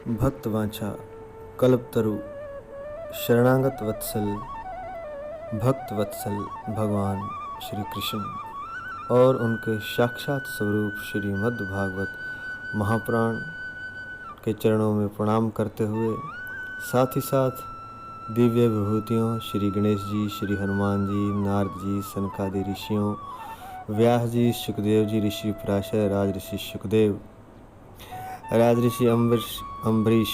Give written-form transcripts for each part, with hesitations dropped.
भक्तवांछा कल्पतरु शरणागत वत्सल भक्त वत्सल भगवान श्री कृष्ण और उनके साक्षात स्वरूप श्रीमद् भागवत महापुराण के चरणों में प्रणाम करते हुए साथ ही साथ दिव्य विभूतियों श्री गणेश जी, श्री हनुमान जी, नारद जी, सनकादि ऋषियों, व्यास जी, सुखदेव जी, ऋषि पराशर, राज ऋषि सुखदेव, राज ऋषि अम्बरीश,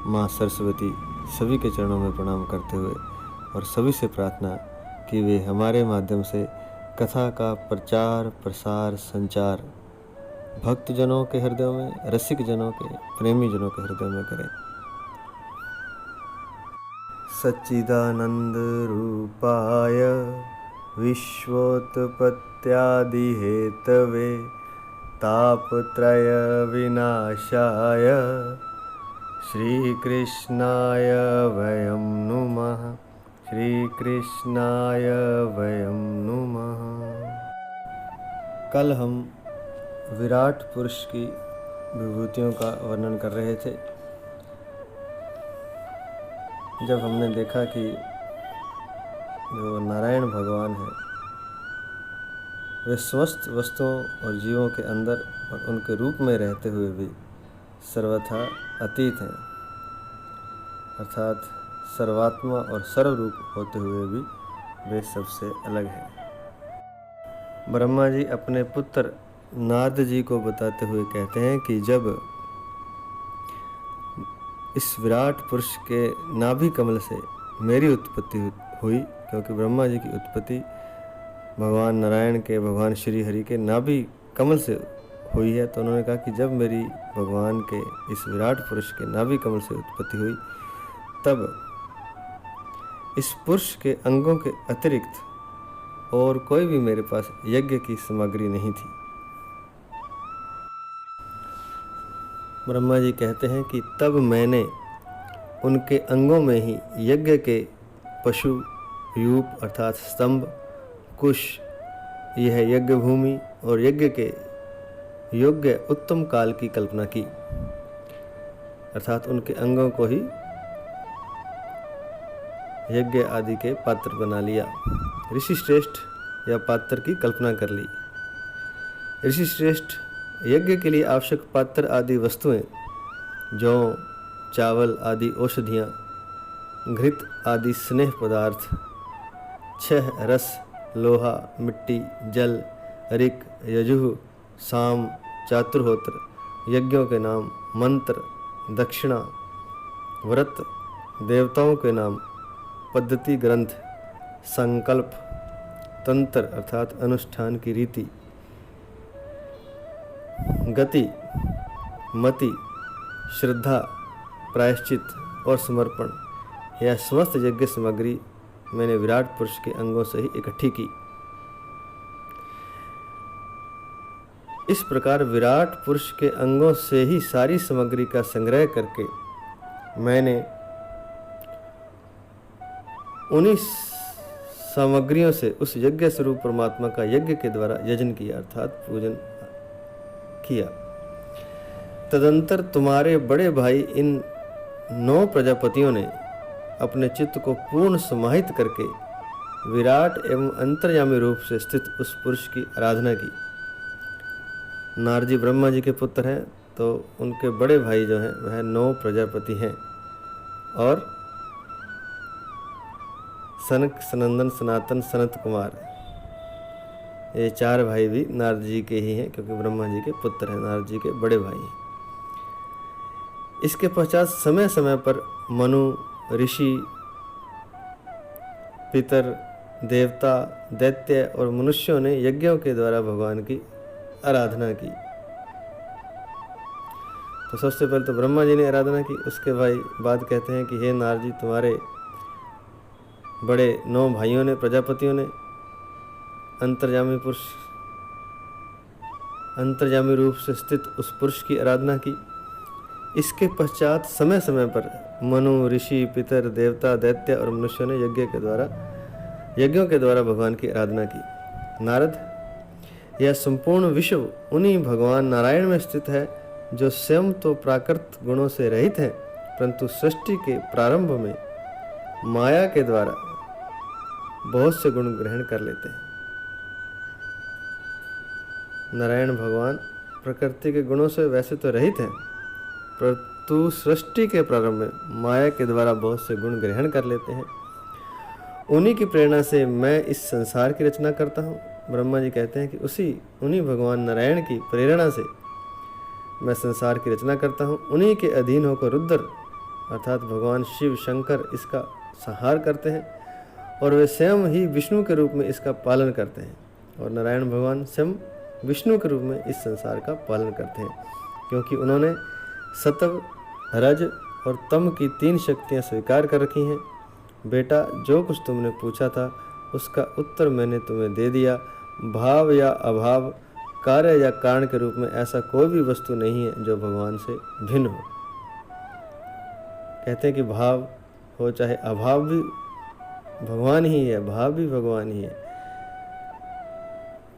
माँ सरस्वती, सभी के चरणों में प्रणाम करते हुए और सभी से प्रार्थना कि वे हमारे माध्यम से कथा का प्रचार प्रसार संचार भक्तजनों के हृदयों में, रसिक जनों के, प्रेमी जनों के हृदय में करें। सच्चिदानंद रूपाय विश्वोत्पत्त्यादि हेतवे तापत्रय विनाशाय श्रीकृष्णाय वयं नुमः, श्रीकृष्णाय वयं नुमः। कल हम विराट पुरुष की विभूतियों का वर्णन कर रहे थे। जब हमने देखा कि जो नारायण भगवान है वे समस्त वस्तुओं और जीवों के अंदर और उनके रूप में रहते हुए भी सर्वथा अतीत हैं, अर्थात सर्वात्मा और सर्वरूप होते हुए भी वे सबसे अलग हैं। ब्रह्मा जी अपने पुत्र नारद जी को बताते हुए कहते हैं कि जब इस विराट पुरुष के नाभि कमल से मेरी उत्पत्ति हुई, क्योंकि ब्रह्मा जी की उत्पत्ति भगवान नारायण के, भगवान श्री हरि के नाभि कमल से हुई है, तो उन्होंने कहा कि जब मेरी भगवान के इस विराट पुरुष के नाभि कमल से उत्पत्ति हुई तब इस पुरुष के अंगों के अतिरिक्त और कोई भी मेरे पास यज्ञ की सामग्री नहीं थी। ब्रह्मा जी कहते हैं कि तब मैंने उनके अंगों में ही यज्ञ के पशु यूप अर्थात स्तंभ, कुश, यह यज्ञ भूमि और यज्ञ के योग्य उत्तम काल की कल्पना की, अर्थात उनके अंगों को ही यज्ञ आदि के पात्र बना लिया। ऋषि श्रेष्ठ या पात्र की कल्पना कर ली। ऋषि श्रेष्ठ यज्ञ के लिए आवश्यक पात्र आदि वस्तुएं, जौ, चावल आदि औषधियाँ, घृत आदि स्नेह पदार्थ, छह रस, लोहा, मिट्टी, जल, ऋक, यजुः, साम, चातुर्होत्र, यज्ञों के नाम, मंत्र, दक्षिणा, व्रत, देवताओं के नाम, पद्धति ग्रंथ, संकल्प, तंत्र अर्थात अनुष्ठान की रीति, गति, मति, श्रद्धा, प्रायश्चित और समर्पण, यह समस्त यज्ञ सामग्री मैंने विराट पुरुष के अंगों से ही इकट्ठी की। इस प्रकार विराट पुरुष के अंगों से ही सारी सामग्री का संग्रह करके मैंने उन्हीं सामग्रियों से उस यज्ञ स्वरूप परमात्मा का यज्ञ के द्वारा यजन किया, अर्थात पूजन किया। तदंतर तुम्हारे बड़े भाई इन 9 प्रजापतियों ने अपने चित्त को पूर्ण समाहित करके विराट एवं अंतर्यामी रूप से स्थित उस पुरुष की आराधना की। नारद जी ब्रह्मा जी के पुत्र हैं, तो उनके बड़े भाई जो हैं वह 9 प्रजापति हैं और सनक, सनंदन, सनातन, सनत कुमार, ये 4 भाई भी नारद जी के ही हैं, क्योंकि ब्रह्मा जी के पुत्र हैं, नारद जी के बड़े भाई हैं। इसके पश्चात समय समय पर मनु, ऋषि, पितर, देवता, दैत्य और मनुष्यों ने यज्ञों के द्वारा भगवान की आराधना की। तो सबसे पहले तो ब्रह्मा जी ने आराधना की, उसके बाद कहते हैं कि हे नारद जी, तुम्हारे बड़े 9 भाइयों ने, प्रजापतियों ने अंतर्यामी पुरुष, अंतर्यामी रूप से स्थित उस पुरुष की आराधना की। इसके पश्चात समय समय पर मनु, ऋषि, पितर, देवता, दैत्य और मनुष्यों ने यज्ञों के द्वारा भगवान की आराधना की। नारद, यह संपूर्ण विश्व उन्हीं भगवान नारायण में स्थित है जो स्वयं तो प्राकृत गुणों से रहित हैं, परंतु सृष्टि के प्रारंभ में माया के द्वारा बहुत से गुण ग्रहण कर लेते हैं। नारायण भगवान प्रकृति के गुणों से वैसे तो रहित हैं, परंतु सृष्टि के प्रारंभ में माया के द्वारा बहुत से गुण ग्रहण कर लेते हैं। उन्हीं की प्रेरणा से मैं इस संसार की रचना करता हूँ। ब्रह्मा जी कहते हैं कि उन्हीं भगवान नारायण की प्रेरणा से मैं संसार की रचना करता हूँ। उन्हीं के अधीन होकर रुद्र अर्थात भगवान शिव शंकर इसका संहार करते हैं और वे स्वयं ही विष्णु के रूप में इसका पालन करते हैं। और नारायण भगवान स्वयं विष्णु के रूप में इस संसार का पालन करते हैं, क्योंकि उन्होंने सत्व, रज और तम की 3 शक्तियाँ स्वीकार कर रखी हैं। बेटा, जो कुछ तुमने पूछा था उसका उत्तर मैंने तुम्हें दे दिया। भाव या अभाव, कार्य या कारण के रूप में ऐसा कोई भी वस्तु नहीं है जो भगवान से भिन्न हो। कहते हैं कि भाव हो चाहे अभाव भी भगवान ही है, भाव भी भगवान ही है,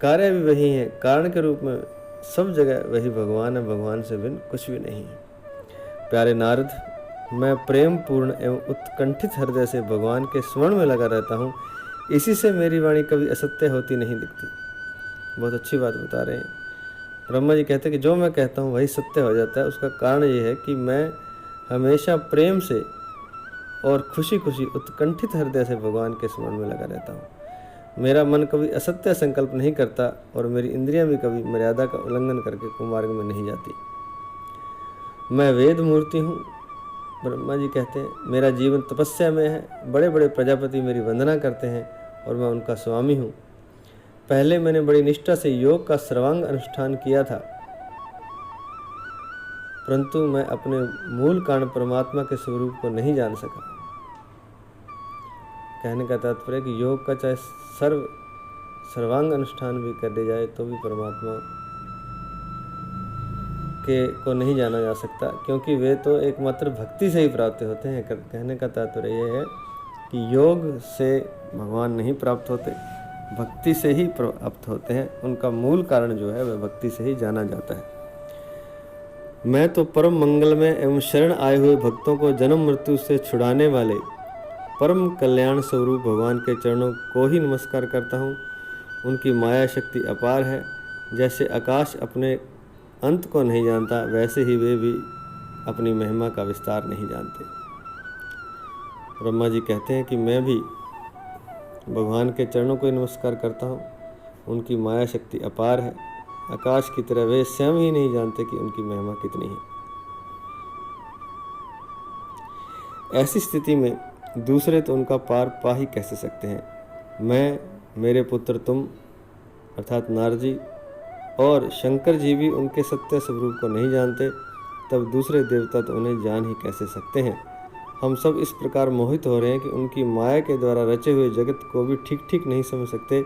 कार्य भी वही है, कारण के रूप में सब जगह वही भगवान है, भगवान से भिन्न कुछ भी नहीं है। प्यारे नारद, मैं प्रेम पूर्ण एवं उत्कंठित हृदय से भगवान के स्मरण में लगा रहता हूँ। इसी से मेरी वाणी कभी असत्य होती नहीं दिखती। बहुत अच्छी बात बता रहे हैं। ब्रह्मा जी कहते हैं कि जो मैं कहता हूँ वही सत्य हो जाता है। उसका कारण ये है कि मैं हमेशा प्रेम से और खुशी खुशी उत्कंठित हृदय से भगवान के स्मरण में लगा रहता हूँ। मेरा मन कभी असत्य संकल्प नहीं करता और मेरी इंद्रियां भी कभी मर्यादा का उल्लंघन करके कुमार्ग में नहीं जाती। मैं वेद मूर्ति हूँ। ब्रह्मा जी कहते हैं मेरा जीवन तपस्या में है। बड़े बड़े प्रजापति मेरी वंदना करते हैं और मैं उनका स्वामी हूँ। पहले मैंने बड़ी निष्ठा से योग का सर्वांग अनुष्ठान किया था, परंतु मैं अपने मूल कारण परमात्मा के स्वरूप को नहीं जान सका। कहने का तात्पर्य कि योग का चाहे सर्वांग अनुष्ठान भी कर दिया जाए तो भी परमात्मा को नहीं जाना जा सकता, क्योंकि वे तो एकमात्र भक्ति से ही प्राप्त होते हैं। कहने का तात्पर्य यह है कि योग से भगवान नहीं प्राप्त होते, भक्ति से ही प्राप्त होते हैं। उनका मूल कारण जो है वह भक्ति से ही जाना जाता है। मैं तो परम मंगलमय एवं शरण आए हुए भक्तों को जन्म मृत्यु से छुड़ाने वाले परम कल्याण स्वरूप भगवान के चरणों को ही नमस्कार करता हूँ। उनकी माया शक्ति अपार है। जैसे आकाश अपने अंत को नहीं जानता, वैसे ही वे भी अपनी महिमा का विस्तार नहीं जानते। ब्रह्मा जी कहते हैं कि मैं भी भगवान के चरणों को ही नमस्कार करता हूँ। उनकी माया शक्ति अपार है। आकाश की तरह वे स्वयं ही नहीं जानते कि उनकी महिमा कितनी है। ऐसी स्थिति में दूसरे तो उनका पार पा ही कैसे सकते हैं। मैं, मेरे पुत्र तुम अर्थात नारद जी और शंकर जी भी उनके सत्य स्वरूप को नहीं जानते, तब दूसरे देवता तो उन्हें जान ही कैसे सकते हैं। हम सब इस प्रकार मोहित हो रहे हैं कि उनकी माया के द्वारा रचे हुए जगत को भी ठीक ठीक नहीं समझ सकते।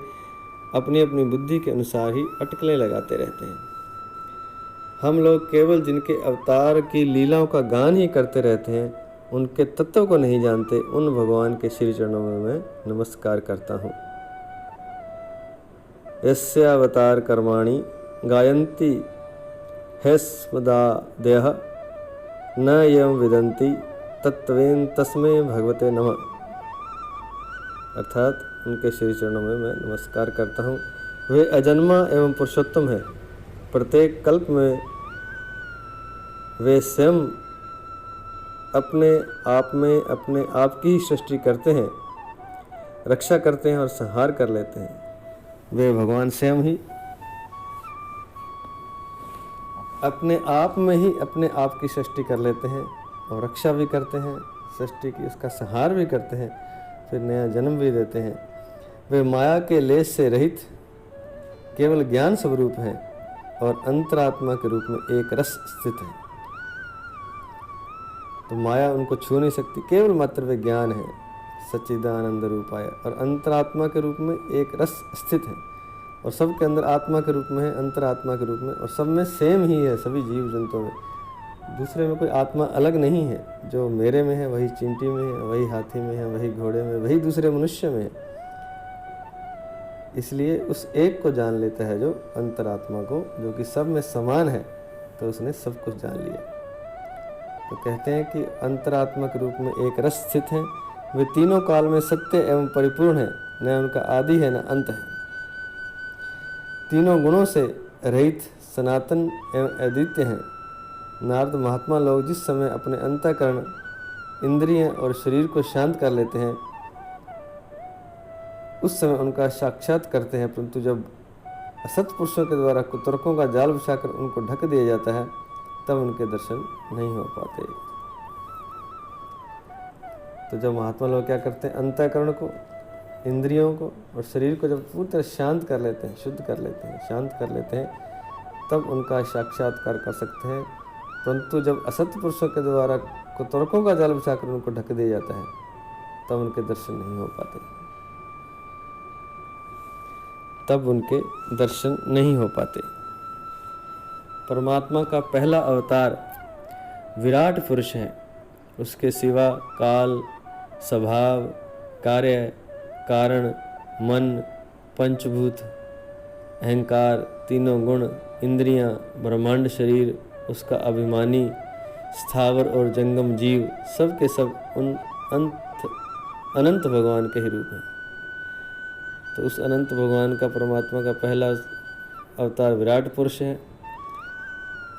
अपनी अपनी बुद्धि के अनुसार ही अटकलें लगाते रहते हैं। हम लोग केवल जिनके अवतार की लीलाओं का गान ही करते रहते हैं, उनके तत्व को नहीं जानते। उन भगवान के श्री चरणों में मैं नमस्कार करता हूँ। यस्यावतार कर्माणि गायन्ति ह्यस्मदादयः न यं विदन्ति तत्त्वेन तस्मै भगवते नमः। अर्थात उनके श्री चरणों में मैं नमस्कार करता हूँ। वे अजन्मा एवं पुरुषोत्तम है। प्रत्येक कल्प में वे स्वयं अपने आप की सृष्टि करते हैं, रक्षा करते हैं और संहार कर लेते हैं। वे भगवान स्वयं ही अपने आप में ही अपने आप की सृष्टि कर लेते हैं और रक्षा भी करते हैं, सृष्टि की उसका संहार भी करते हैं, फिर नया जन्म भी देते हैं। वे माया के लेश से रहित केवल ज्ञान स्वरूप हैं और अंतरात्मा के रूप में एक रस स्थित है। तो माया उनको छू नहीं सकती, केवल मात्र वे ज्ञान है, सच्चिदानंद रूपाय, और अंतरात्मा के रूप में एक रस स्थित है और सबके अंदर आत्मा के रूप में है, अंतरात्मा के रूप में, और सब में सेम ही है। सभी जीव जंतुओं में दूसरे में कोई आत्मा अलग नहीं है। जो मेरे में है वही चींटी में है, वही हाथी में है, वही घोड़े में, वही दूसरे मनुष्य में है। इसलिए उस एक को जान लेता है जो अंतरात्मा को, जो कि सब में समान है, तो उसने सब कुछ जान लिया। तो कहते हैं कि अंतरात्मक रूप में एक रस स्थित हैं, वे तीनों काल में सत्य एवं परिपूर्ण है, न उनका आदि है न अंत है। तीनों गुणों से रहित सनातन एवं अद्वितीय हैं। नारद महात्मा लोग जिस समय अपने अंतःकरण, इंद्रिय और शरीर को शांत कर लेते हैं उस समय उनका साक्षात करते हैं, परंतु जब असत पुरुषों के द्वारा कुतर्कों का जाल बिछाकर उनको ढक दिया जाता है तब उनके दर्शन नहीं हो पाते। तो जब महात्मा लोग क्या करते हैं, अंतःकरण को, इंद्रियों को और शरीर को जब पूरी तरह शांत कर लेते हैं, शुद्ध कर लेते हैं, शांत कर लेते हैं, तब उनका साक्षात्कार कर सकते हैं। परंतु जब असत्य पुरुषों के द्वारा कुतर्कों का जाल बिछाकर उनको ढक दिया जाता है तब उनके दर्शन नहीं हो पाते, तब उनके दर्शन नहीं हो पाते। परमात्मा का पहला अवतार विराट पुरुष है। उसके सिवा काल, स्वभाव, कार्य, कारण, मन, पंचभूत, अहंकार, तीनों गुण, इंद्रियां, ब्रह्मांड शरीर, उसका अभिमानी, स्थावर और जंगम जीव, सब के सब उन अनंत भगवान के ही रूप हैं। तो उस अनंत भगवान का, परमात्मा का पहला अवतार विराट पुरुष है।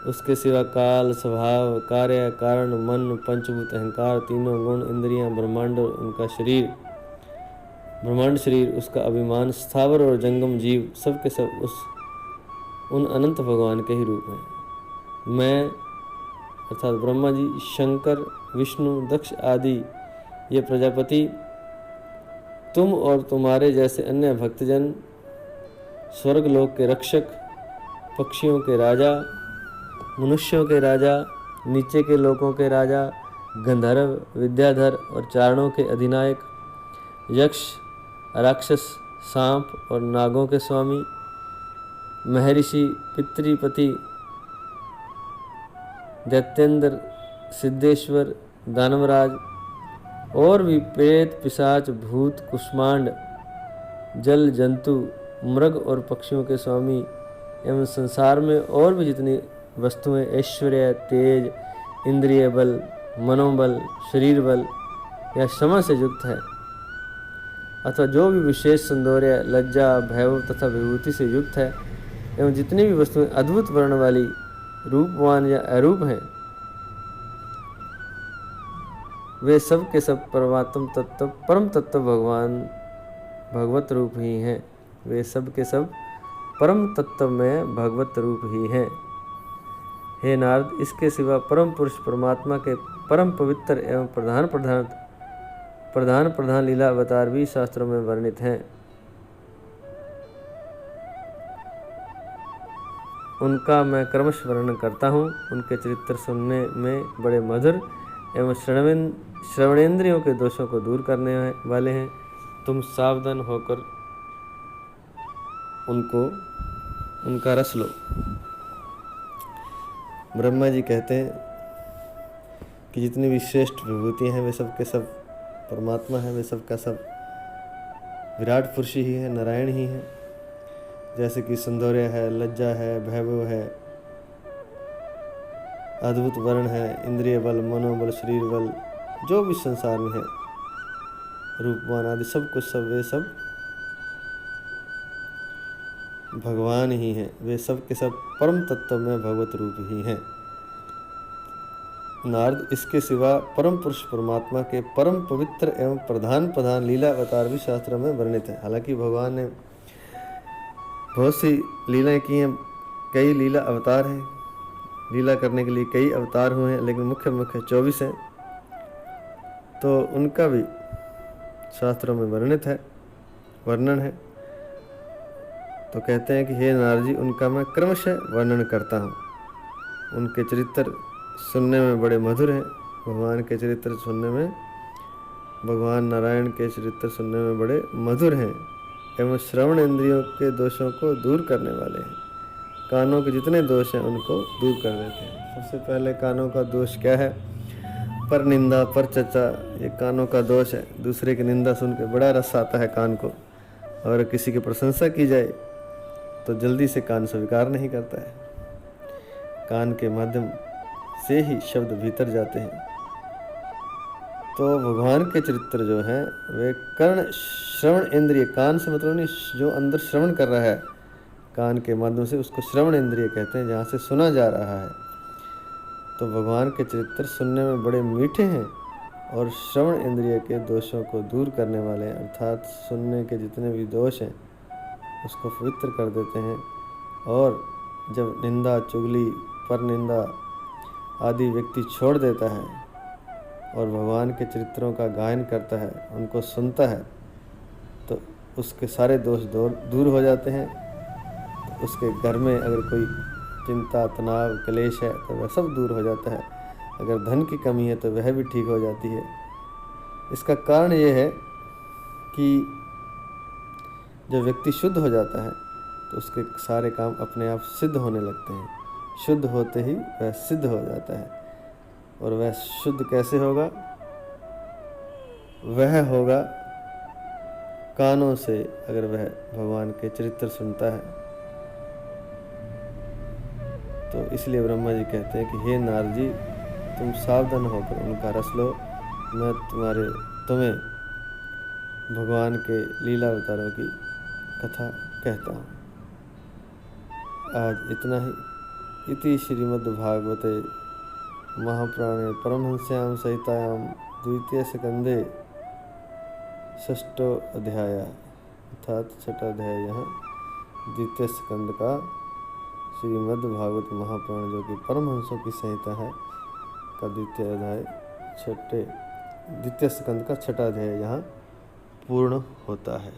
उसके सिवा काल, स्वभाव, कार्य, कारण, मन, पंचभूत, अहंकार, तीनों गुण, इंद्रियां, ब्रह्मांड और उनका शरीर, ब्रह्मांड शरीर, उसका अभिमान, स्थावर और जंगम जीव, सब के सब उन अनंत भगवान के ही रूप हैं। मैं अर्थात ब्रह्मा जी, शंकर, विष्णु, दक्ष आदि ये प्रजापति, तुम और तुम्हारे जैसे अन्य भक्तजन, स्वर्गलोक के रक्षक, पक्षियों के राजा, मनुष्यों के राजा, नीचे के लोकों के राजा, गंधर्व, विद्याधर और चारणों के अधिनायक, यक्ष, राक्षस, सांप और नागों के स्वामी, महर्षि, पितृपति, दैत्येंद्र, सिद्धेश्वर, दानवराज और भी प्रेत, पिशाच, भूत, कुष्मांड, जल जंतु, मृग और पक्षियों के स्वामी एवं संसार में और भी जितनी वस्तुएं ऐश्वर्य, तेज, इंद्रिय बल, मनोबल, शरीर बल या क्षमा से युक्त है, अथवा जो भी विशेष सौंदर्य, लज्जा, भैभव तथा विभूति से युक्त है, एवं जितनी भी वस्तुएं अद्भुत वर्ण वाली, रूपवान या अरूप हैं, वे सब के सब परमात्म तत्व, परम तत्व भगवान भगवत रूप ही हैं। वे सब के सब परम तत्व में भगवत रूप ही हैं। हे नारद, इसके सिवा परम पुरुष परमात्मा के परम पवित्र एवं प्रधान लीला अवतार भी शास्त्रों में वर्णित हैं। उनका मैं क्रमश वर्णन करता हूँ। उनके चरित्र सुनने में बड़े मधुर एवं श्रवणेंद्रियों के दोषों को दूर करने वाले हैं। तुम सावधान होकर उनका रस लो। ब्रह्मा जी कहते हैं कि जितनी भी श्रेष्ठ विभूतियाँ हैं वे सब के सब परमात्मा हैं, वे सब का सब विराट पुरुष ही है, नारायण ही है। जैसे कि सौंदर्य है, लज्जा है, वैभव है, अद्भुत वर्ण है, इंद्रिय बल, मनोबल, शरीर बल, जो भी संसार में है, रूपवान आदि सब कुछ, सब वे सब भगवान ही हैं। वे सब के सब परम तत्व में भगवत रूप ही हैं। नारद, इसके सिवा परम पुरुष परमात्मा के परम पवित्र एवं प्रधान लीला अवतार भी शास्त्रों में वर्णित है। हालांकि भगवान ने बहुत सी लीलाएं की हैं, कई लीला अवतार हैं, लीला करने के लिए कई अवतार हुए हैं, लेकिन मुख्य 24 हैं। तो उनका भी शास्त्रों में वर्णन है। तो कहते हैं कि हे नारद जी, उनका मैं क्रमशः वर्णन करता हूँ। उनके चरित्र सुनने में बड़े मधुर हैं। भगवान के चरित्र सुनने में, भगवान नारायण के चरित्र सुनने में बड़े मधुर हैं एवं श्रवण इंद्रियों के दोषों को दूर करने वाले हैं। कानों के जितने दोष हैं उनको दूर कर देते हैं। सबसे पहले कानों का दोष क्या है? पर निंदा, पर चर्चा, ये कानों का दोष है। दूसरे की निंदा सुन के बड़ा रस आता है कान को, और किसी की प्रशंसा की जाए तो जल्दी से कान स्वीकार नहीं करता है। कान के माध्यम से ही शब्द भीतर जाते हैं। तो भगवान के चरित्र जो हैं वे कर्ण श्रवण इंद्रिय, कान से मतलब नहीं, जो अंदर श्रवण कर रहा है कान के माध्यम से, उसको श्रवण इंद्रिय कहते हैं, जहाँ से सुना जा रहा है। तो भगवान के चरित्र सुनने में बड़े मीठे हैं और श्रवण इंद्रिय के दोषों को दूर करने वाले हैं, अर्थात सुनने के जितने भी दोष हैं उसको पवित्र कर देते हैं। और जब निंदा, चुगली, परनिंदा आदि व्यक्ति छोड़ देता है और भगवान के चरित्रों का गायन करता है, उनको सुनता है, तो उसके सारे दोष दूर हो जाते हैं। तो उसके घर में अगर कोई चिंता, तनाव, क्लेश है तो वह सब दूर हो जाता है। अगर धन की कमी है तो वह भी ठीक हो जाती है। इसका कारण ये है कि जब व्यक्ति शुद्ध हो जाता है तो उसके सारे काम अपने आप सिद्ध होने लगते हैं। शुद्ध होते ही वह सिद्ध हो जाता है। और वह शुद्ध कैसे होगा? वह होगा कानों से, अगर वह भगवान के चरित्र सुनता है। तो इसलिए ब्रह्मा जी कहते हैं कि हे नारद जी, तुम सावधान होकर उनका रस लो। मैं तुम्हें भगवान के लीला अवतारों की कथा कहता हूँ। आज इतना ही। इति श्रीमद्भागवते महापुराणे परमहंस्यां संहितायां द्वितीय स्कंदे षष्ठो अध्याय, अर्थात छठा अध्याय यहाँ द्वितीय स्कंद का श्रीमद्भागवत महापुराण, जो कि परमहंसों की संहिता है, का द्वितीय स्कंद का छठा अध्याय यहाँ पूर्ण होता है।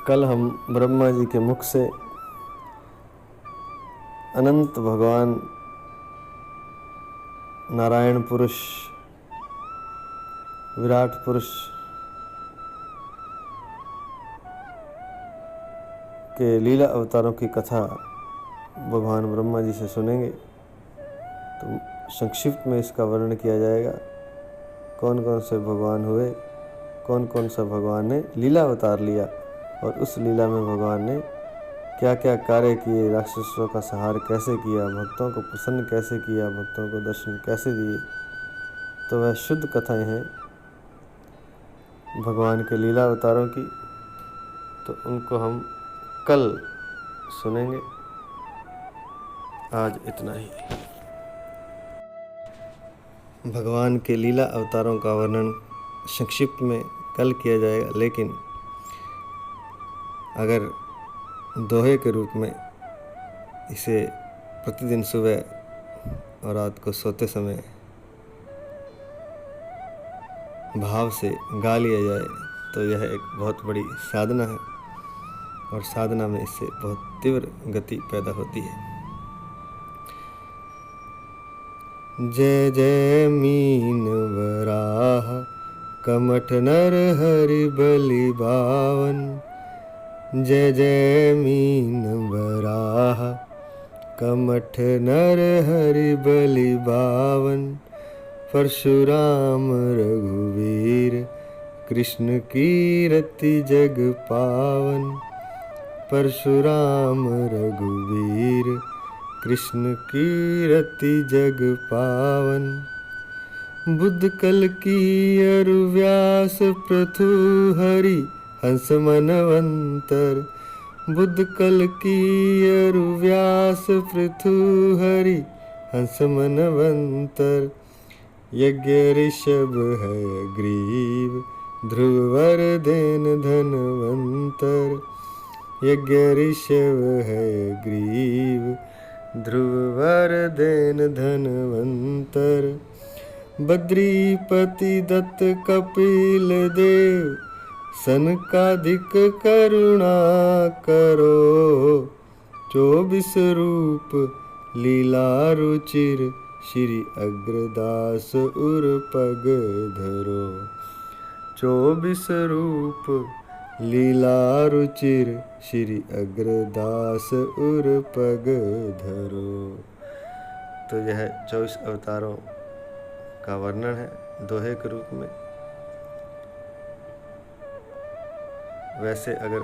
कल हम ब्रह्मा जी के मुख से अनंत भगवान नारायण पुरुष, विराट पुरुष के लीला अवतारों की कथा भगवान ब्रह्मा जी से सुनेंगे। तो संक्षिप्त में इसका वर्णन किया जाएगा। कौन कौन से भगवान हुए, कौन कौन सा भगवान ने लीला अवतार लिया और उस लीला में भगवान ने क्या क्या कार्य किए, राक्षसों का संहार कैसे किया, भक्तों को प्रसन्न कैसे किया, भक्तों को दर्शन कैसे दिए। तो वह शुद्ध कथाएं हैं भगवान के लीला अवतारों की। तो उनको हम कल सुनेंगे। आज इतना ही। भगवान के लीला अवतारों का वर्णन संक्षिप्त में कल किया जाएगा, लेकिन अगर दोहे के रूप में इसे प्रतिदिन सुबह और रात को सोते समय भाव से गा लिया जाए तो यह एक बहुत बड़ी साधना है और साधना में इससे बहुत तीव्र गति पैदा होती है। जय जय मीन वराह कमठ नर हरि बलि बावन। जय जय मीन वराह कमठ नर हरि बलि बावन। परशुराम रघुवीर कृष्ण कीरति जग पावन। परशुराम रघुवीर कृष्ण कीरति जग पावन। बुद्ध कल की अरु व्यास पृथु हरि हंस मनवंतर। बुद्ध कल की अरु व्यास पृथु हरि हंस मनवंतर। यज्ञ ऋषभ है ग्रीव ध्रुवर देन धनवंतर। यज्ञ ऋषभ है ग्रीव ध्रुवर देन धनवंतर। बद्रीपति दत्त कपिल देव सनकादिक करुणा करो। 24 रूप लीला रुचिर श्री अग्रदास उर पग धरो। 24 रूप लीला रुचिर श्री अग्रदास उर पग धरो। तो यह 24 अवतारों का वर्णन है दोहे के रूप में। वैसे अगर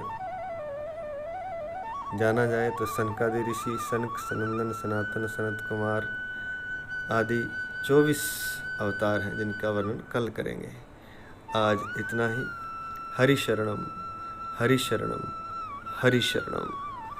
जाना जाए तो सनकादि ऋषि सनक, सनंदन, सनातन, सनत कुमार आदि 24 अवतार हैं जिनका वर्णन कल करेंगे। आज इतना ही। हरि शरणम, हरि शरणम, हरि शरणम।